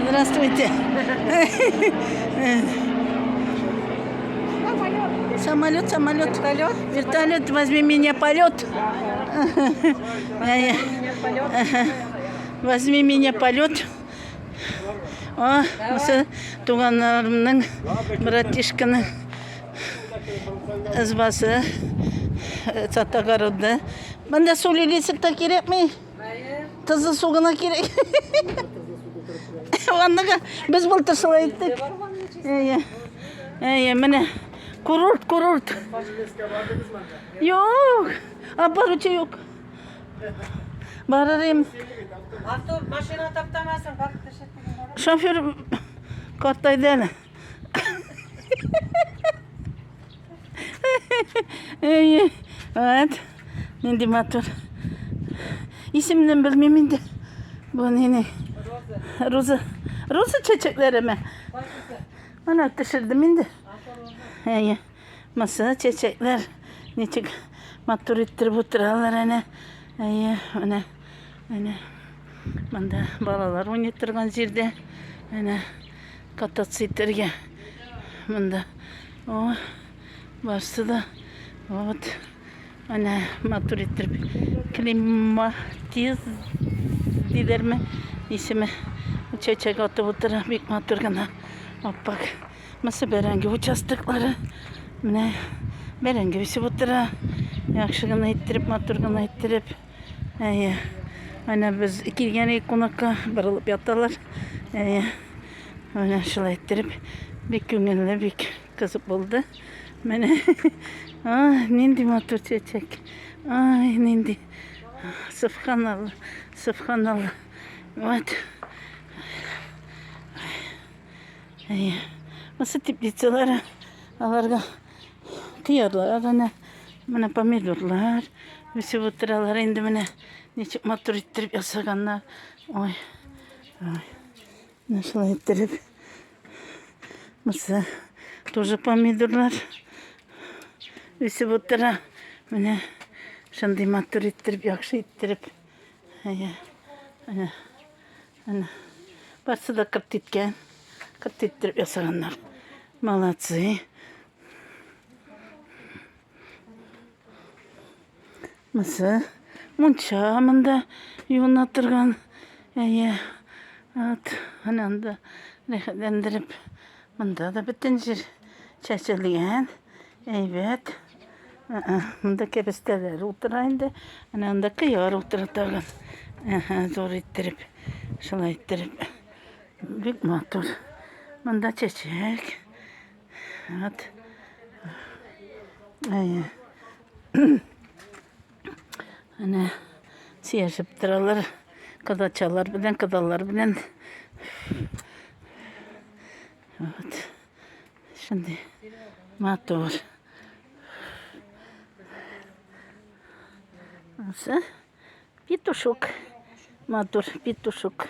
Здравствуйте. Самолет, самолет. Вертолет? Вертолет, возьми меня полет. Возьми меня полет. О, осы туғандарымның братишканың ызбасы сатағарылды. Банда сөйлесіп керек ме? Тызы суғына керек. Ondaga biz bultasıla ettik. Mene kururt. Yok. Aparucu yok. Bararım. Maşina taptamazsın. Bak teşekkür Şoför kartaydı hele. Evet. Şimdi motor. İsimden bilmem indi. Bu ne? Roza çiçekleri mi? Ona düşürdüm indi. Masa çiçekler. Niçin motor ittirip oturarlar ana. Ona. Bunda balalar oynatırgan yerde. Ana katotsiklerge. Bunda o başta da evet. Ana motor ittirip klimatiz diler mi? İsmi çiçek atıp oturan büyük motorgana. Bak. Masa berengi uçastıkları. Ne? Berengi bisi otura. Yakşıgana ittirip motorgana ittirip. Ana biz ikilgene konakka barılıp yattalar. Ana şöyle ittirip bir günlüğüne bir kızıp buldu. Mene nindi motor çiçek. Ay nindi. Subhanallah. Evet. Nasıl tiplitseler alarga kıyarlar ana mana pomidorlar visi butralar indi mana neçik motor ittirip yasaganlar oy nasıl ittirip masa тоже pomidorlar visi butra mana şimdi motor ittirip yakşı ittirip ana barsı da kırt itken kırt ittirip yasaganlar молодцы. Masa munça mında yunatırgan at ananda rehatlendirip mında da bütün çeşitliğen evet mında kepesteler oturaydı ananda kıyar oturatagan zor ittirip şöyle ittirip büyük motor mında çiçek evet Hani siyasıp tıralar, kadaçalar bilen, kadallar bilen. Evet. Şimdi motor. Nasıl? Pituşuk. Motor, pituşuk.